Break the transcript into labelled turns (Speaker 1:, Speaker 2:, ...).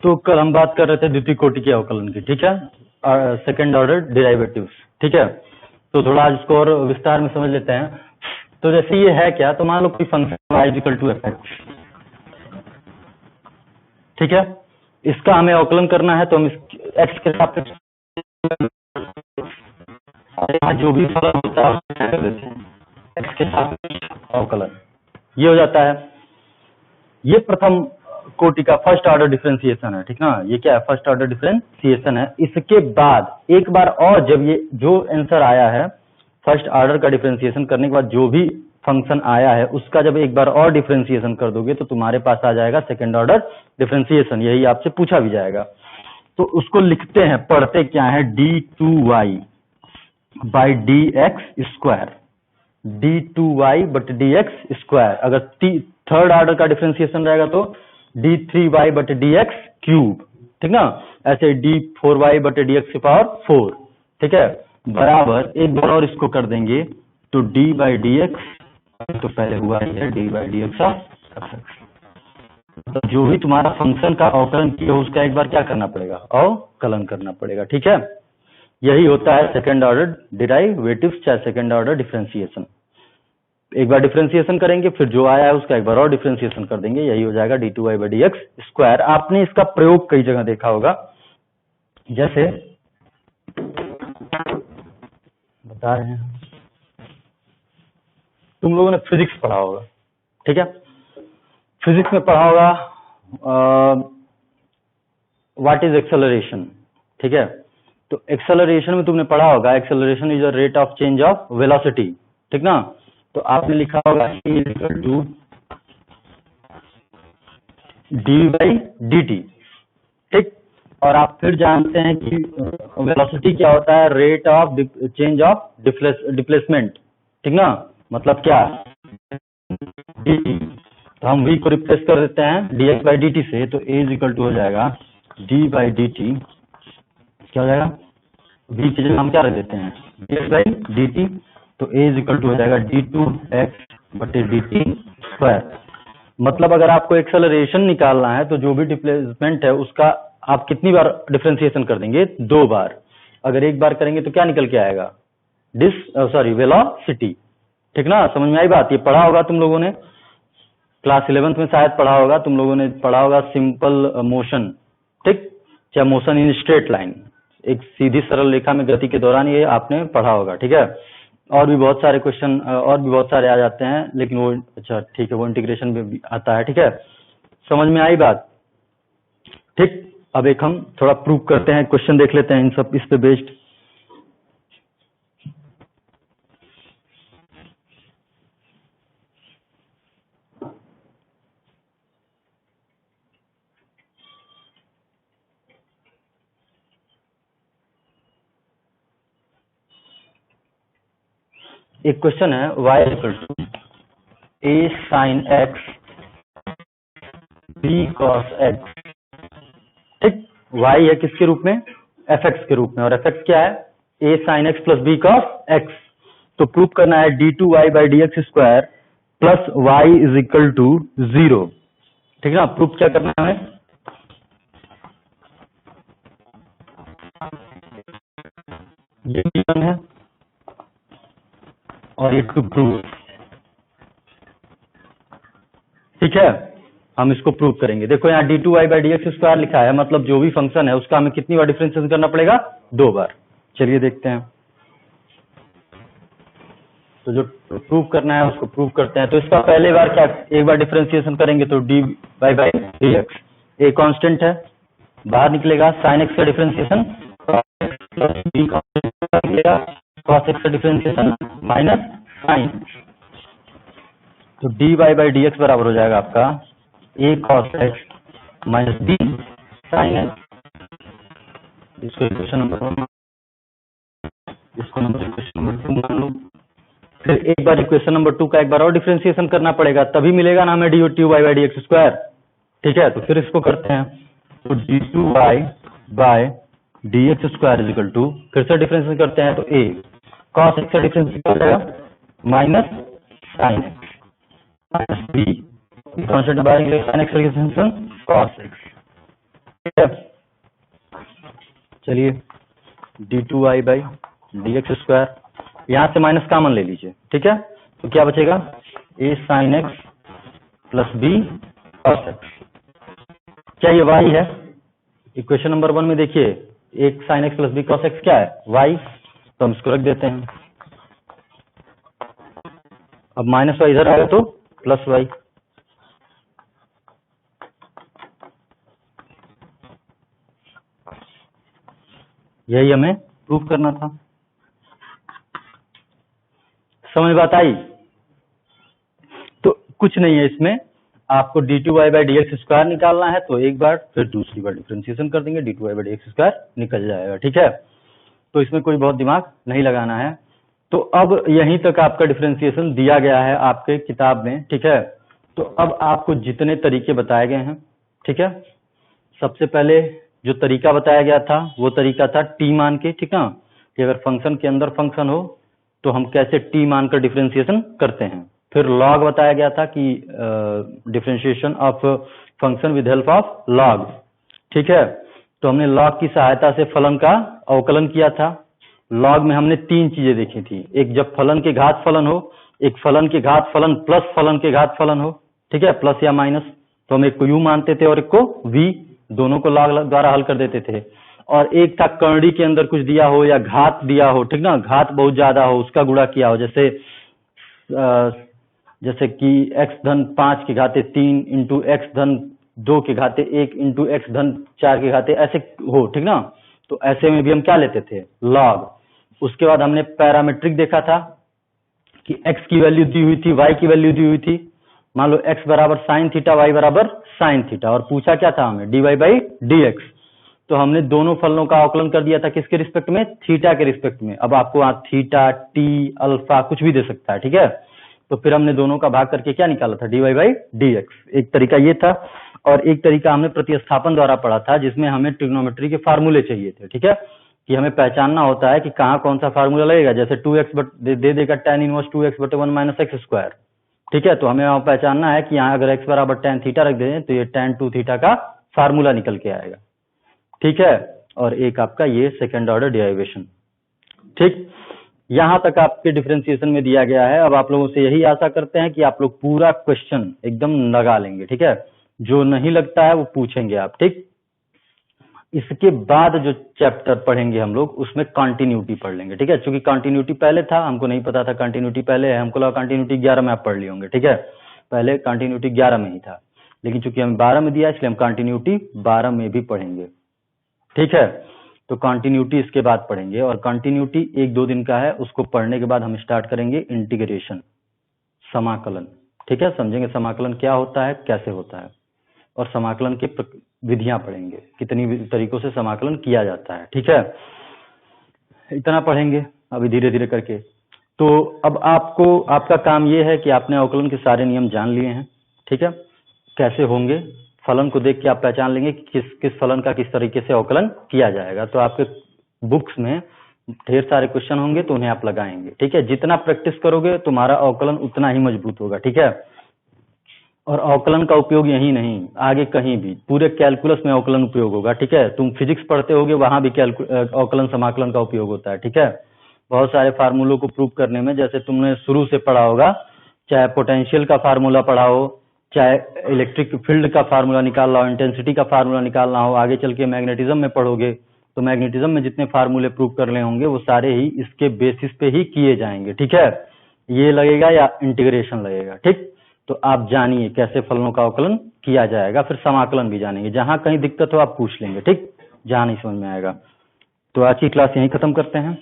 Speaker 1: तो कल हम बात कर रहे थे द्वितीय कोटि के अवकलन की, ठीक है, सेकंड ऑर्डर डेरिवेटिव्स, ठीक है। तो थोड़ा आज इसको और विस्तार में समझ लेते हैं। तो जैसे ये है क्या, तो मान लो कोई function y equal to f x, ठीक है, इसका हमें अवकलन करना है। तो हम एक्स के सापेक्ष जो भी फलन होता है एक्स के सापेक्ष अवकलन, ये हो जाता है। ये प्रथम कोटि का फर्स्ट ऑर्डर डिफरेंशिएशन है, ठीक ना। ये क्या है, फर्स्ट ऑर्डर डिफरेंशिएशन है। इसके बाद एक बार और जब ये जो आंसर आया है फर्स्ट ऑर्डर का डिफरेंशिएशन करने के बाद जो भी फंक्शन आया है उसका जब एक बार और डिफरेंशिएशन कर दोगे तो तुम्हारे पास आ जाएगा सेकंड ऑर्डर डिफरेंशिएशन। यही आपसे पूछा भी जाएगा। तो उसको लिखते हैं, पढ़ते क्या है, d2y by D x square, d2y but D x square. अगर थर्ड ऑर्डर का डिफरेंशिएशन रहेगा तो d3y बटे डी एक्स क्यूब, ठीक ना। ऐसे d4y बटे डी एक्स की पावर 4, ठीक है, बराबर एक बार और इसको कर देंगे तो d बाई डी एक्स, तो पहले हुआ है d by D x of x. तो जो भी तुम्हारा फंक्शन का अवकलन किया उसका एक बार क्या करना पड़ेगा, अवकलन करना पड़ेगा, ठीक है। यही होता है सेकंड ऑर्डर डेरिवेटिव्स चाहे सेकंड ऑर्डर डिफरेंशिएशन। एक बार डिफरेंशिएशन करेंगे, फिर जो आया है उसका एक बार और डिफरेंशिएशन कर देंगे, यही हो जाएगा d2y by D x square. आपने इसका प्रयोग कई जगह देखा होगा, जैसे बता रहे हैं, तुम लोगों ने फिजिक्स पढ़ा होगा, ठीक है। फिजिक्स में पढ़ा होगा व्हाट इज एक्सेलरेशन, ठीक है। तो एक्सेलरेशन में तुमने पढ़ा होगा acceleration is the rate of change of velocity, ठीक ना। तो आपने लिखा होगा डी बाई डी टी, ठीक। और आप फिर जानते हैं कि वेलोसिटी क्या होता है, rate of change of displacement, ठीक ना। मतलब क्या, डी टी। तो हम v को रिप्लेस कर देते हैं D x by D T से, तो a इज इक्वल टू हो जाएगा d बाई डी टी, क्या हो जाएगा, v की जगह हम क्या रख देते हैं D x by D T, तो a इज इक्वल टू हो जाएगा d2x बटे डी टी स्क्वायर। मतलब अगर आपको एक्सेलरेशन निकालना है तो जो भी डिस्प्लेसमेंट है उसका आप कितनी बार डिफरेंशिएशन कर देंगे, 2 बार। अगर एक बार करेंगे तो क्या निकल के आएगा, वेलोसिटी, ठीक ना। समझ में आई बात, ये पढ़ा होगा तुम लोगों ने क्लास 11th में, शायद पढ़ा होगा तुम लोगों ने, पढ़ा होगा सिंपल मोशन, ठीक, चाहे मोशन इन स्ट्रेट लाइन, एक सीधी सरल रेखा में गति के दौरान, ये आपने पढ़ा होगा, ठीक है। और भी बहुत सारे क्वेश्चन और भी बहुत सारे आ जाते हैं, लेकिन वो अच्छा ठीक है, वो इंटीग्रेशन में भी आता है, ठीक है। समझ में आई बात, ठीक। अब एक हम थोड़ा प्रूव करते हैं, क्वेश्चन देख लेते हैं इन सब इस पे बेस्ड। एक क्वेश्चन है y equal to a sin x b cos x, ठीक। y है किसके रूप में, fx के रूप में, और fx क्या है, a sin x plus b cos x। तो प्रूव करना है d2y by D x square plus y is equal to 0, ठीक ना। प्रूफ क्या करना है, ये गिवन है और ये टू प्रूव, ठीक है। हम इसको प्रूव करेंगे। देखो यहाँ d2y by D x square लिखा है, मतलब जो भी फंक्शन है उसका हमें कितनी बार डिफरेंशिएशन करना पड़ेगा, 2 बार। चलिए देखते हैं। तो जो प्रूव करना है उसको प्रूव करते हैं। तो इसका पहले बार क्या, एक बार डिफरेंशिएशन करेंगे तो D by by D X, A constant है, बाहर निकलेगा साइन एक्स का डिफरेंशिएशन प्लस बी निकलेगा, कॉस एक्स का डिफरेंशिएशन माइनस साइन। तो D by by D X बराबर हो जाएगा आपका A cos X minus B sine X. इसको इक्वेशन नंबर 1, इसको इक्वेशन नंबर 2 मान लो। फिर एक बार इक्वेशन नंबर 2 का एक बार और डिफरेंशिएशन करना पड़ेगा, तभी मिलेगा ना हमें d2y by D x square, ठीक है। तो फिर इसको करते हैं, तो d2y by D x square is equal to, फिर से डिफरेंशिएशन करते हैं तो a cos x का डिफरेंशिएशन हो जाएगा minus sine minus b, constant बाहर निकलेगा, साइन x का डिफरेंशिएशन cos x ठीक है, चलिए d2y by D x square, यहाँ से माइनस कॉमन ले लीजिए, ठीक है, तो क्या बचेगा a sin x plus b cos x। क्या ये y है? इक्वेशन नंबर 1 में देखिए एक sin x plus b cos x क्या है? y, तो हम इसको रख देते हैं। अब माइनस y इधर आएगा तो प्लस y, यही हमें प्रूफ करना था। समझ बात आई? तो कुछ नहीं है इसमें, आपको d2y by D x square निकालना है, तो एक बार फिर दूसरी बार डिफ्रेंसिएशन कर देंगे, d2y by D x square निकल जाएगा, ठीक है। तो इसमें कोई बहुत दिमाग नहीं लगाना है। तो अब यहीं तक आपका डिफ्रेंसिएशन दिया गया है आपके किताब में, ठीक है। तो अब आपको जितने तरीके बताए गए हैं, ठीक है, सबसे पहले जो तरीका बताया गया था वो तरीका था टी मान के, ठीक है, कि अगर फंक्शन के अंदर फंक्शन हो तो हम कैसे टी मानकर डिफ्रेंसिएशन करते हैं। फिर लॉग बताया गया था कि differentiation of function with help of log, ठीक है। तो हमने लॉग की सहायता से फलन का अवकलन किया था। लॉग में हमने 3 चीजें देखी थी, एक जब फलन के घात फलन हो, एक फलन के घात फलन प्लस फलन के घात फलन हो, ठीक है, प्लस या माइनस, तो हम एक को यू मानते थे और एक को वी, दोनों को लॉग द्वारा हल कर देते थे। और एक था कर्णी के अंदर कुछ दिया हो या घात दिया हो, ठीक ना, घात बहुत ज्यादा हो उसका गुणा किया हो, जैसे कि x धन 5 के घाते 3 इंटू x धन 2 के घाते 1 इंटू x धन 4 के घाते ऐसे हो, ठीक ना, तो ऐसे में भी हम क्या लेते थे? लॉग। उसके बाद हमने पैरामीट्रिक देखा था कि x की वैल्यू दी हुई थी, y की वैल्यू दी हुई थी, मान लो x बराबर साइन थीटा, y बराबर साइन थीटा, और पूछा क्या था हमें? dy by D x. तो हमने दोनों फलनों का अवकलन कर दिया था, किसके रिस्पेक्ट में? थीटा के रिस्पेक्ट में। अब आपको वहां थीटा, टी, अल्फा कुछ भी दे सकता है, ठीक है। तो फिर हमने दोनों का भाग करके क्या निकाला था? dy by D x. एक तरीका ये था, और एक तरीका हमने प्रतिस्थापन द्वारा पढ़ा था जिसमें हमें ट्रिग्नोमेट्री के फार्मूले चाहिए थे, ठीक है, कि हमें पहचानना होता है कि कहाँ कौन सा फार्मूला लगेगा। जैसे 2x दे देगा tan इनवर्स 2x बटे 1 माइनस एक्स स्क्वायर, ठीक है, तो हमें वहां पहचानना है कि यहाँ अगर x बराबर tan थीटा रख दें तो ये tan 2 थीटा का फार्मूला निकल के आएगा, ठीक है। और एक आपका ये सेकंड ऑर्डर डेरिवेशन, ठीक। यहां तक आपके डिफरेंशिएशन में दिया गया है। अब आप लोगों से यही आशा करते हैं कि आप लोग पूरा क्वेश्चन एकदम लगा लेंगे, ठीक है। जो नहीं लगता है वो पूछेंगे आप, ठीक। इसके बाद जो चैप्टर पढ़ेंगे हम लोग उसमें कंटिन्यूटी पढ़ लेंगे, ठीक है। क्योंकि कंटिन्यूटी पहले था, हमको नहीं पता था कंटिन्यूटी पहले है, हमको लगा कंटिन्यूटी 11 में आप पढ़ लिए होंगे, ठीक है। पहले कंटिन्यूटी 11 में ही था, लेकिन चूंकि हमें 12 में दिया इसलिए हम कंटिन्यूटी 12 में भी पढ़ेंगे, ठीक है। तो कंटिन्यूटी इसके बाद पढ़ेंगे, और कंटिन्यूटी 1-2 दिन का है। उसको पढ़ने के बाद हम स्टार्ट करेंगे इंटीग्रेशन, समाकलन, ठीक है। समझेंगे समाकलन क्या होता है, कैसे होता है, और समाकलन के विधियां पढ़ेंगे, कितनी तरीकों से समाकलन किया जाता है, ठीक है। इतना पढ़ेंगे अभी धीरे धीरे करके। तो अब आपका काम ये है कि आपने अवकलन के सारे नियम जान लिए हैं, ठीक है। कैसे होंगे, फलन को देख के आप पहचान लेंगे कि किस फलन का किस तरीके से अवकलन किया जाएगा। तो आपके बुक्स में ढेर सारे क्वेश्चन होंगे तो उन्हें आप लगाएंगे, ठीक है। जितना प्रैक्टिस करोगे तुम्हारा अवकलन उतना ही मजबूत होगा, ठीक है। और अवकलन का उपयोग यही नहीं, आगे कहीं भी पूरे कैलकुलस में अवकलन उपयोग होगा, ठीक है। तुम फिजिक्स पढ़ते होगे वहां भी अवकलन समाकलन का उपयोग होता है, ठीक है। बहुत सारे फार्मूलों को प्रूव करने में, जैसे तुमने शुरू से पढ़ा होगा, चाहे पोटेंशियल का फार्मूला पढ़ा हो, चाहे इलेक्ट्रिक फील्ड का फार्मूला निकालना हो, इंटेंसिटी का फार्मूला निकालना हो, आगे चल के मैग्नेटिज्म में पढ़ोगे तो मैग्नेटिज्म में जितने फार्मूले प्रूव करने होंगे वो सारे ही इसके बेसिस पे ही किए जाएंगे, ठीक है। ये लगेगा या इंटीग्रेशन लगेगा, ठीक। तो आप जानिए कैसे फलनों का अवकलन किया जाएगा, फिर समाकलन भी जानेंगे। जहां कहीं दिक्कत हो आप पूछ लेंगे, ठीक, जहां नहीं समझ में आएगा। तो आज की क्लास यहीं खत्म करते हैं।